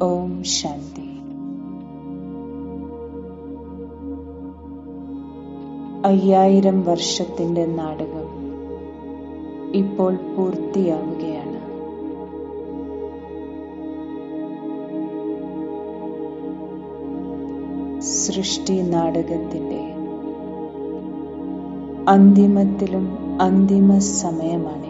ഓം ശാന്തി. 5000 വർഷത്തിന്റെ നാടകം ഇപ്പോൾ പൂർത്തിയാവുകയാണ്. സൃഷ്ടി നാടകത്തിന്റെ അന്തിമത്തിലും അന്തിമ സമയമാണിത്.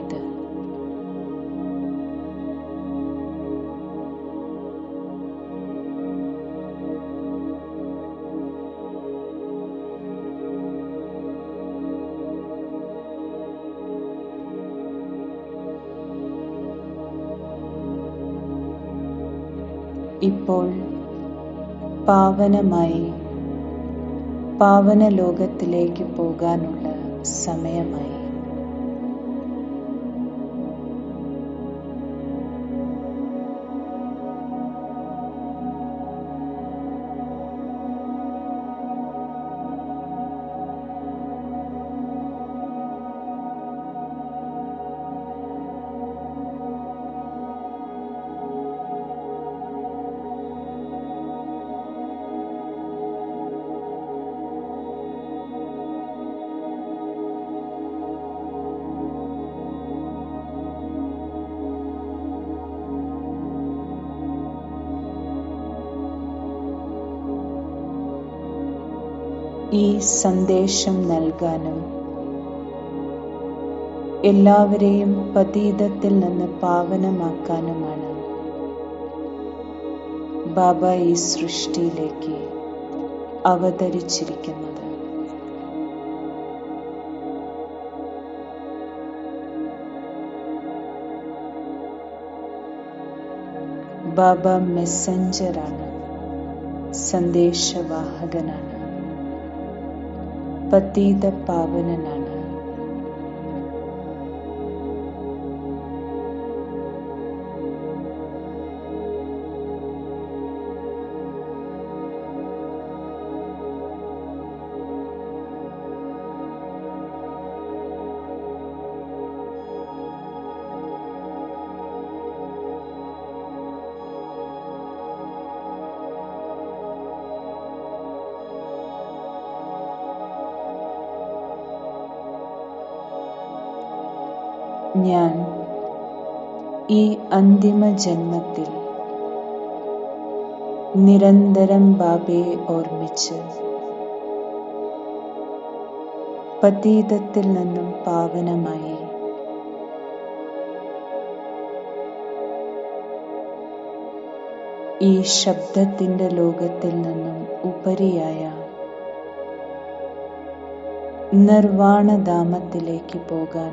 ഇപ്പോൾ പാവന ലോകത്തിലേക്ക് പോകാനുള്ള സമയമായി. ഈ സന്ദേശം നൽകാനും എല്ലാവരെയും പതീതത്തിൽ നിന്ന് പാവനമാക്കാനുമാണ് ബാബ ഈ സൃഷ്ടിയിലേക്ക് അവതരിച്ചിരിക്കുന്നത്. ബാബ മെസ്സഞ്ചറാണ്, സന്ദേശവാഹകനാണ്, പതീത പാവനനാണ്. ഞാൻ ഈ അന്തിമ ജന്മത്തിൽ നിരന്തരം ബാബയെ ഓർമ്മിച്ച് പതീതത്തിൽ നിന്നും പാവനമായി ഈ ശബ്ദത്തിന്റെ ലോകത്തിൽ നിന്നും ഉപരിയായ നിർവാണധാമത്തിലേക്ക് പോകാൻ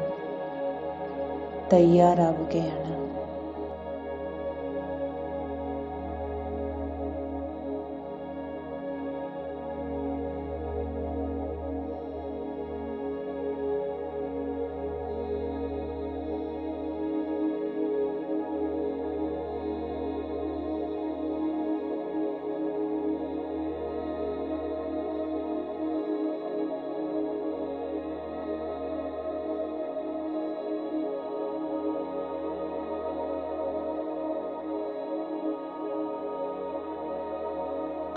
തയ്യാറാവുകയാണ്.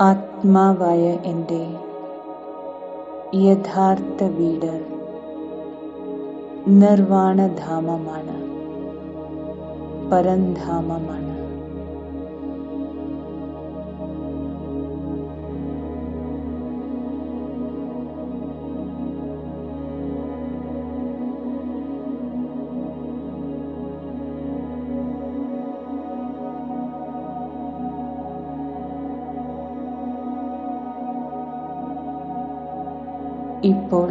ആത്മാവായ എൻ്റെ യഥാർത്ഥ വീട് നിർവാണധാമമാണ്, പരംധാമമാണ്. ഇപ്പോൾ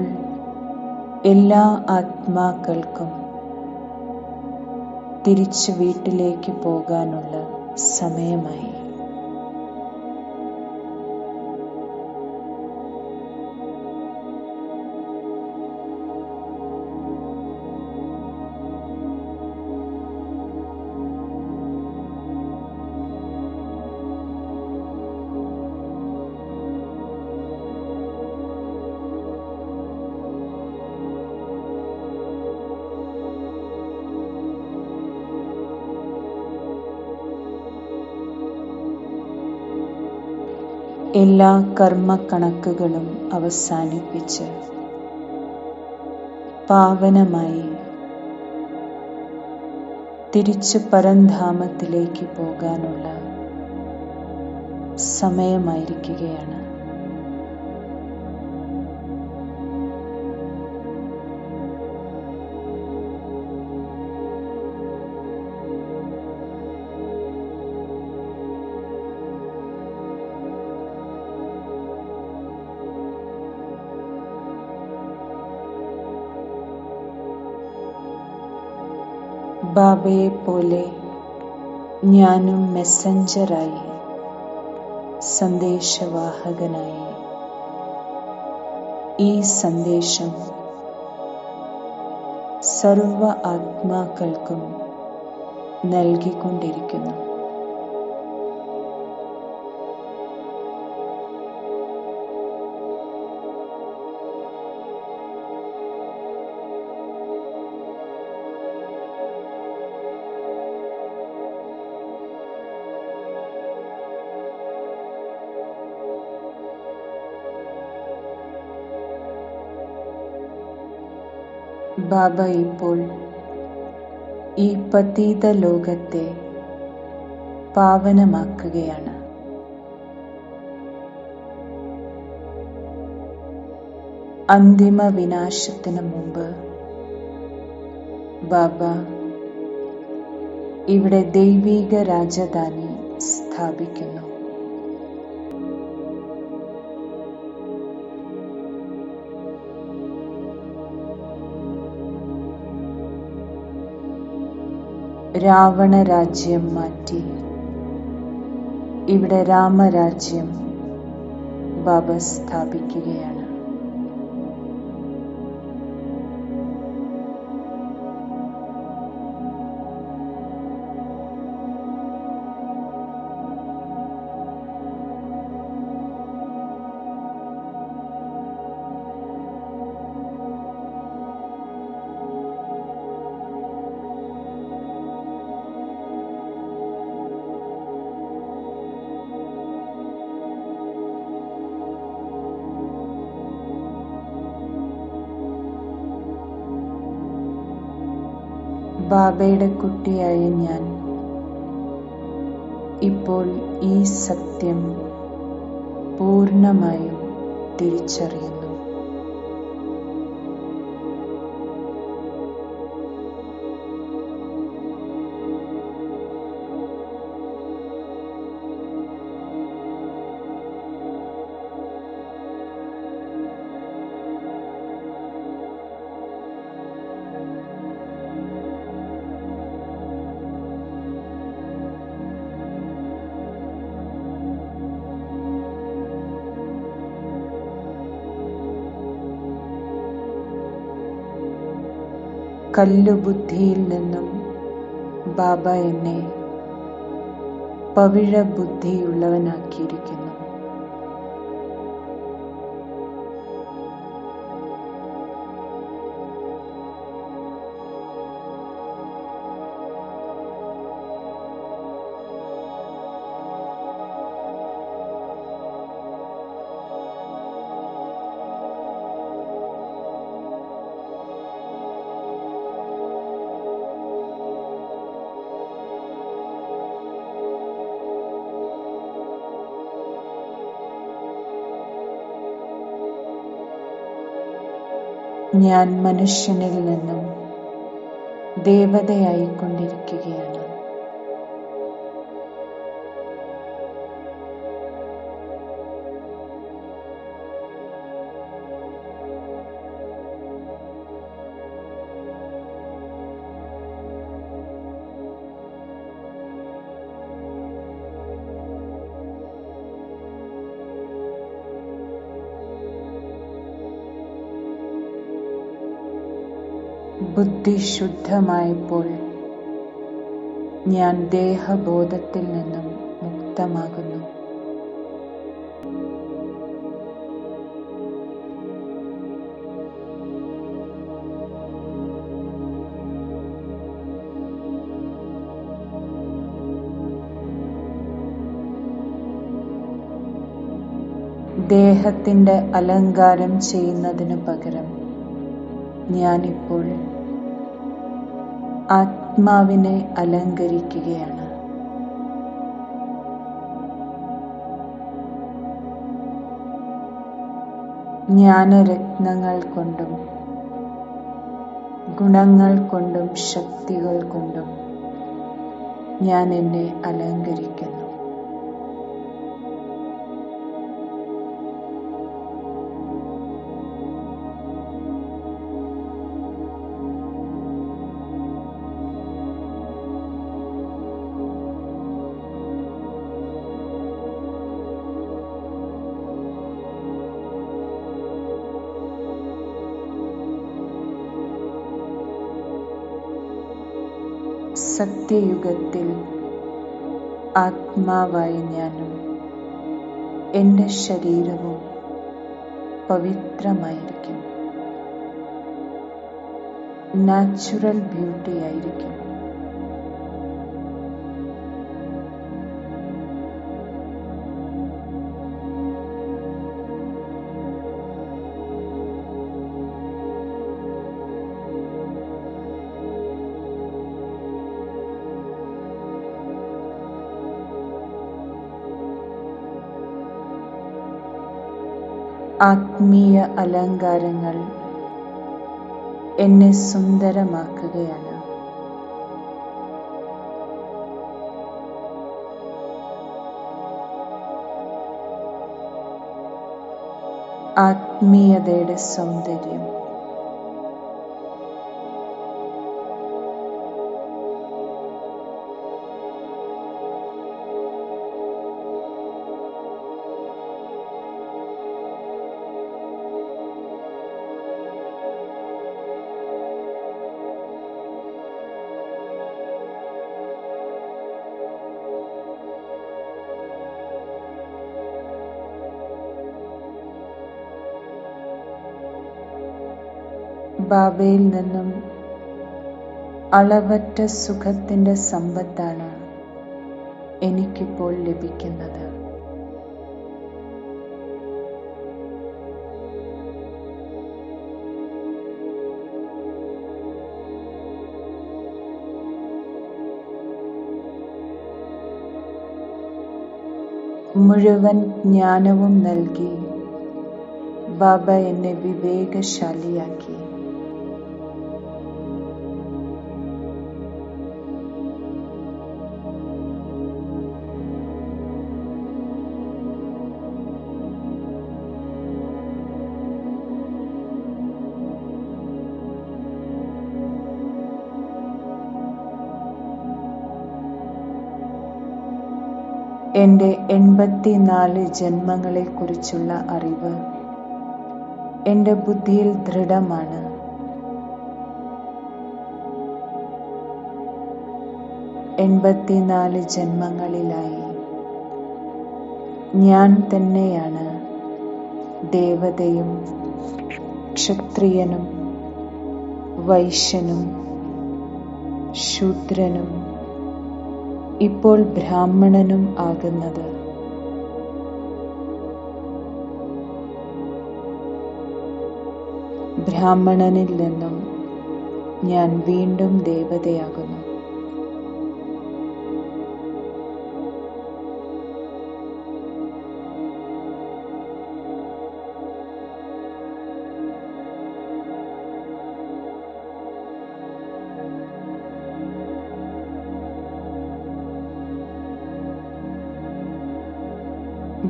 എല്ലാ ആത്മാക്കൾക്കും തിരിച്ചു വീട്ടിലേക്ക് പോകാനുള്ള സമയമായി. എല്ലാ കർമ്മക്കണക്കുകളും അവസാനിപ്പിച്ച് പാവനമായി തിരിച്ചു പരംധാമത്തിലേക്ക് പോകാനുള്ള സമയമായിരിക്കുകയാണ്. ബാബയെ പോലെ ഞാനും മെസ്സഞ്ചറായി, സന്ദേശവാഹകനായി ഈ സന്ദേശം സർവ ആത്മാക്കൾക്കും നൽകിക്കൊണ്ടിരിക്കുന്നു. ബാബ ഇപ്പോൾ ഈ പതീത ലോകത്തെ പാവനമാക്കുകയാണ്. അന്തിമ വിനാശത്തിന് മുമ്പ് ബാബ ഇവിടെ ദൈവീക രാജധാനി സ്ഥാപിക്കുന്നു. രാവണ രാജ്യം മാറ്റി ഇവിടെ രാമരാജ്യം ബാബ സ്ഥാപിക്കുകയാണ്. ബാബയുടെ കുട്ടിയായ ഞാൻ ഇപ്പോൾ ഈ സത്യം പൂർണ്ണമായും തിരിച്ചറിയുന്നു. കല്ലുബുദ്ധിയിൽ നിന്നും ബാബ എന്നെ പവിഴ ബുദ്ധിയുള്ളവനാക്കിയിരിക്കുന്നു. ഞാൻ മനുഷ്യനിൽ നിന്നും ദേവതയായിക്കൊണ്ടിരിക്കുകയാണ്. ബുദ്ധി ശുദ്ധമായപ്പോൾ ഞാൻ ദേഹബോധത്തിൽ നിന്നും മുക്തമാകുന്നു. ദേഹത്തിന്റെ അലങ്കാരം ചെയ്യുന്നതിനു പകരം ഞാനിപ്പോൾ ആത്മാവിനെ അലങ്കരിക്കുകയാണ്. ജ്ഞാനരത്നങ്ങൾ കൊണ്ടും ഗുണങ്ങൾ കൊണ്ടും ശക്തികൾ കൊണ്ടും ഞാൻ എന്നെ അലങ്കരിക്കുന്നു. സത്യയുഗത്തിൽ ആത്മാവായ ഞാനും എൻ്റെ ശരീരവും പവിത്രമായിരിക്കും, നാച്ചുറൽ ബ്യൂട്ടി ആയിരിക്കും. ആത്മീയ അലങ്കാരങ്ങൾ എന്നെ സുന്ദരമാക്കുകയാണ്. ആത്മീയതയുടെ സൗന്ദര്യം ബാബയിൽ നിന്നും അളവറ്റ സുഖത്തിന്റെ സമ്പത്താണ് എനിക്കിപ്പോൾ ലഭിക്കുന്നത്. മുഴുവൻ ജ്ഞാനവും നൽകി ബാബ എന്നെ വിവേകശാലിയാക്കി. എൻ്റെ 84 ജന്മങ്ങളെക്കുറിച്ചുള്ള അറിവ് എൻ്റെ ബുദ്ധിയിൽ ദൃഢമാണ്. എൺപത്തിനാല് ജന്മങ്ങളിലായി ഞാൻ തന്നെയാണ് ദേവതയും ക്ഷത്രിയനും വൈശ്യനും ശൂദ്രനും ഇപ്പോൾ ബ്രാഹ്മണനും ആകുന്നത്. ബ്രാഹ്മണനിൽ നിന്നും ഞാൻ വീണ്ടും ദേവതയാകുന്നു.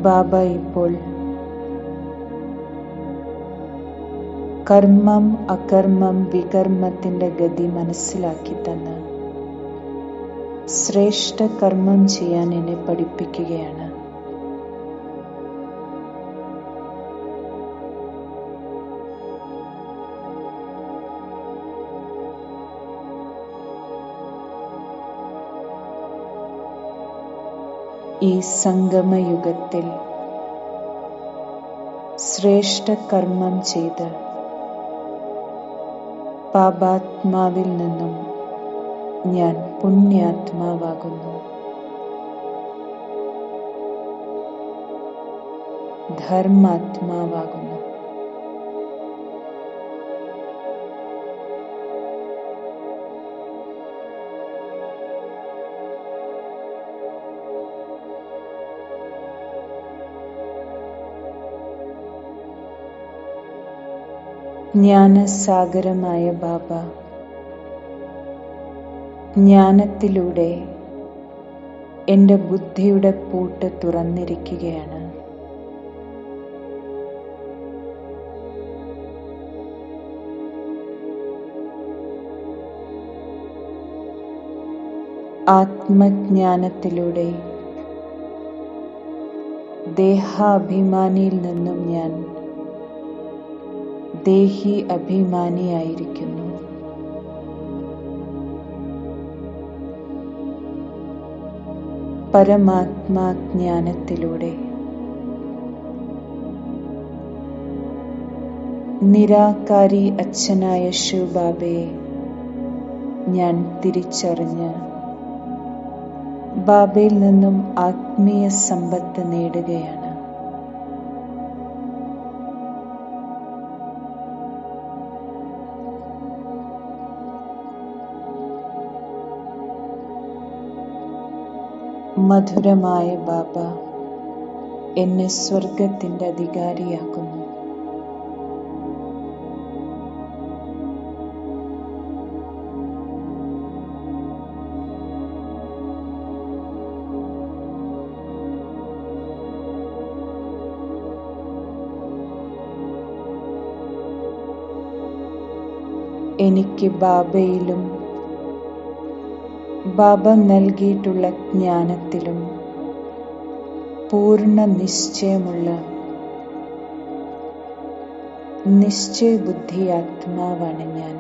ബാബ ഇപ്പോൾ കർമ്മം അകർമ്മം വികർമ്മത്തിന്റെ ഗതി മനസ്സിലാക്കി തന്ന് ശ്രേഷ്ഠ കർമ്മം ചെയ്യാൻ എന്നെ പഠിപ്പിക്കുകയാണ്. ഈ സംഗമയുഗത്തിൽ ശ്രേഷ്ഠ കർമ്മം ചെയ്ത് പാപാത്മാവിൽ നിന്നും ഞാൻ പുണ്യാത്മാവാകുന്നു. ധർമാത്മാവാകുന്നു. ജ്ഞാനസാഗരമായ ബാബ ജ്ഞാനത്തിലൂടെ എൻ്റെ ബുദ്ധിയുടെ പൂട്ട് തുറന്നിരിക്കുകയാണ്. ആത്മജ്ഞാനത്തിലൂടെ ദേഹാഭിമാനിയിൽ നിന്നും ഞാൻ ദേഹി അഭിമാനിയായിരിക്കുന്നു. പരമാത്മാജ്ഞാനത്തിലൂടെ നിരാകാരി അച്ഛനായ ശിവബാബയെ ഞാൻ തിരിച്ചറിഞ്ഞ് ബാബയിൽ നിന്നും ആത്മീയ സമ്പത്ത് നേടുകയാണ്. മധുരമായ ബാബ എന്നെ സ്വർഗത്തിൻ്റെ അധികാരിയാക്കുന്നു. എനിക്ക് ബാബയിലും ബാബ നൽകിയിട്ടുള്ള ജ്ഞാനത്തിലും പൂർണ്ണ നിശ്ചയമുള്ള നിശ്ചയബുദ്ധി ആത്മാവാണ് ഞാൻ.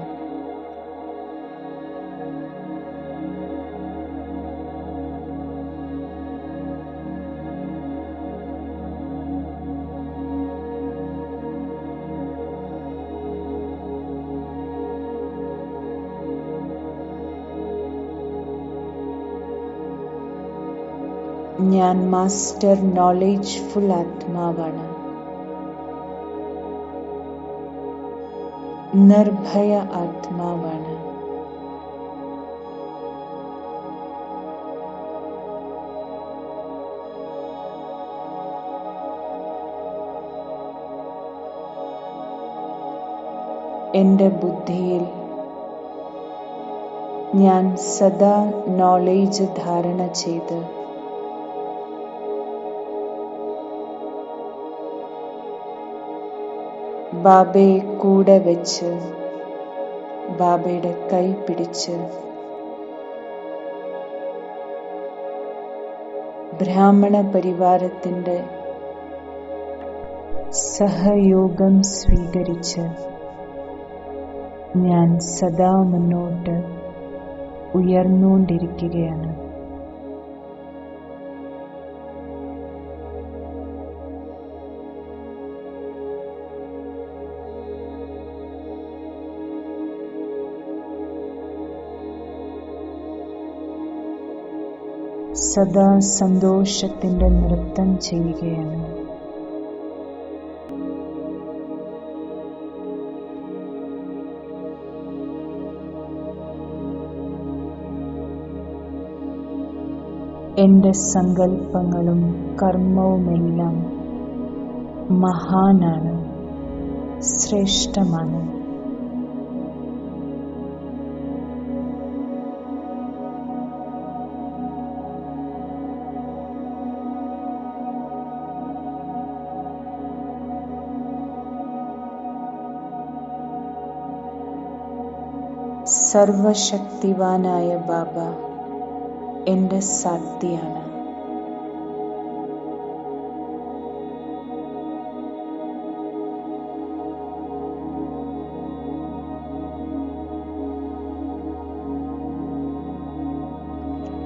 ഞാൻ മാസ്റ്റർ നോളേജ്ഫുൾ ആത്മാവാണ്. നിർഭയ ആത്മാവാണ്. എൻ്റെ ബുദ്ധിയിൽ ഞാൻ സദാ നോളേജ് ധാരണ ചെയ്ത് ബാബയെ കൂടെ വെച്ച് ബാബയുടെ കൈ പിടിച്ച് ബ്രാഹ്മണ പരിവാരത്തിൻ്റെ സഹയോഗം സ്വീകരിച്ച് ഞാൻ സദാ മുന്നോട്ട് ഉയർന്നുകൊണ്ടിരിക്കുകയാണ്. സദാ സന്തോഷത്തിൻ്റെ നൃത്തം ചെയ്യുകയാണ്. എൻ്റെ സങ്കല്പങ്ങളും കർമ്മവുമെല്ലാം മഹാനാണ്, ശ്രേഷ്ഠമാണ്. സർവശക്തിവാനായ ബാബ എൻ്റെ സാക്ഷിയാണ്.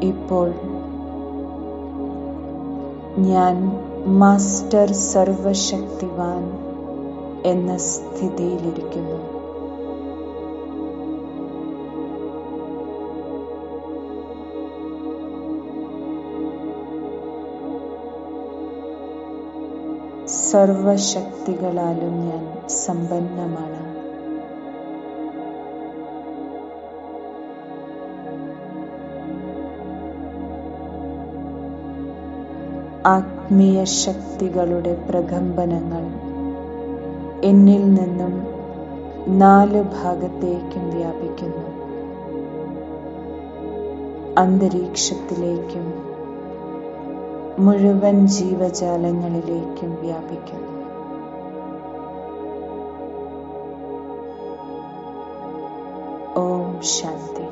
ഇപ്പോൾ ഞാൻ മാസ്റ്റർ സർവശക്തിവാൻ എന്ന സ്ഥിതിയിലിരിക്കുന്നു. സർവശക്തികളാലും ഞാൻ സമ്പന്നമാണ്. ആത്മീയ ശക്തികളുടെ പ്രകമ്പനങ്ങൾ എന്നിൽ നിന്നും 4 ഭാഗത്തേക്കും വ്യാപിക്കുന്നു. അന്തരീക്ഷത്തിലേക്കും മുഴുവൻ ജീവജാലങ്ങളിലേക്കും വ്യാപിക്കുന്നു. ഓം ശാന്തി.